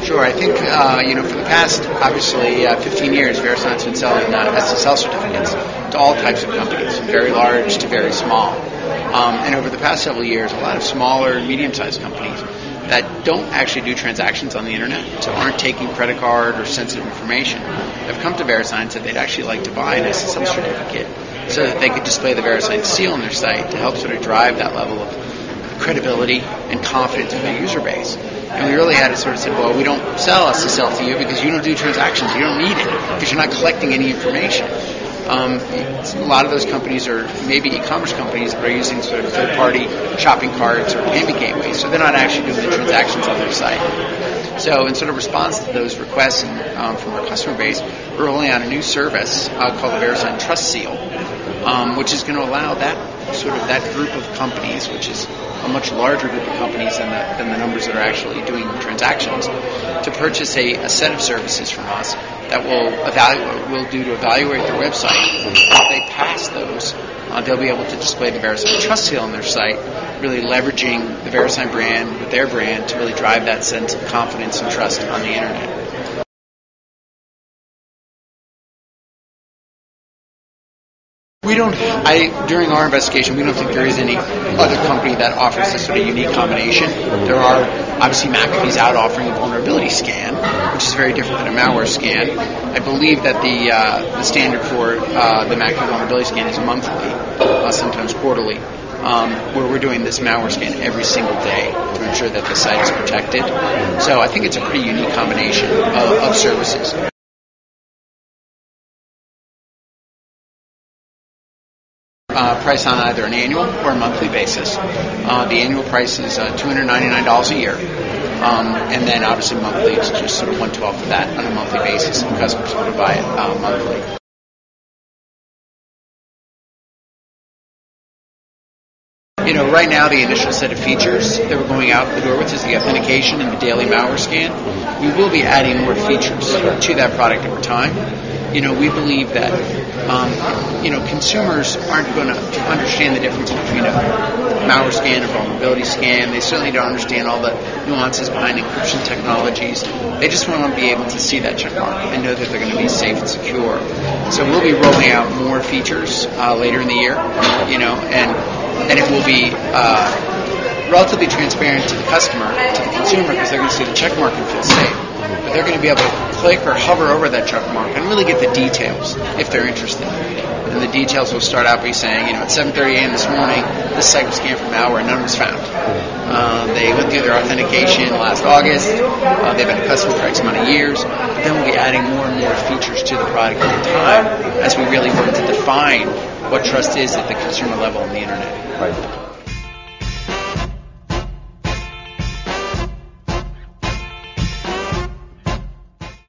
Sure. I think, for the past, obviously, 15 years, Verisign's been selling SSL certificates to all types of companies, from very large to very small. And over the past several years, a lot of smaller and medium-sized companies that don't actually do transactions on the internet, so aren't taking credit card or sensitive information, have come to Verisign and said they'd actually like to buy an SSL certificate so that they could display the Verisign seal on their site to help sort of drive that level of credibility and confidence in their user base. And we really had to sort of say, well, we don't sell SSL to you because you don't do transactions. You don't need it because you're not collecting any information. A lot of those companies are maybe e-commerce companies that are using sort of third-party shopping carts or payment gateways, so they're not actually doing the transactions on their site. So in sort of response to those requests from our customer base, we're rolling out a new service called the Verisign Trust Seal, which is going to allow that group of companies, which is a much larger group of companies than the numbers that are actually doing transactions, to purchase a set of services from us that will do to evaluate their website. If they pass those, they'll be able to display the Verisign Trust Seal on their site, really leveraging the Verisign brand with their brand to really drive that sense of confidence and trust on the internet. During our investigation, we don't think there is any other company that offers this sort of unique combination. There are obviously McAfee's out offering a vulnerability scan, which is very different than a malware scan. I believe that the standard for the McAfee vulnerability scan is monthly, sometimes quarterly, where we're doing this malware scan every single day to ensure that the site is protected. So I think it's a pretty unique combination of services. Price on either an annual or a monthly basis. The annual price is $299 a year, and then obviously monthly it's just sort of 1/12 of that on a monthly basis, and customers would buy it monthly. Right now the initial set of features that we're going out the door with is the authentication and the daily malware scan. We will be adding more features to that product over time. We believe that consumers aren't going to understand the difference between a malware scan and a vulnerability scan. They certainly don't understand all the nuances behind encryption technologies. They just want to be able to see that check mark and know that they're going to be safe and secure. So we'll be rolling out more features later in the year, and it will be relatively transparent to the customer, to the consumer, because they're going to see the check mark and feel safe. But they're going to be able to click or hover over that check mark and really get the details if they're interested. And the details will start out by saying, at 7:30 a.m. this morning, this site was scanned for malware and none was found. They went through their authentication last August. They've been a customer for X amount of years. But then we'll be adding more and more features to the product over time as we really work to define what trust is at the consumer level on the internet. Right.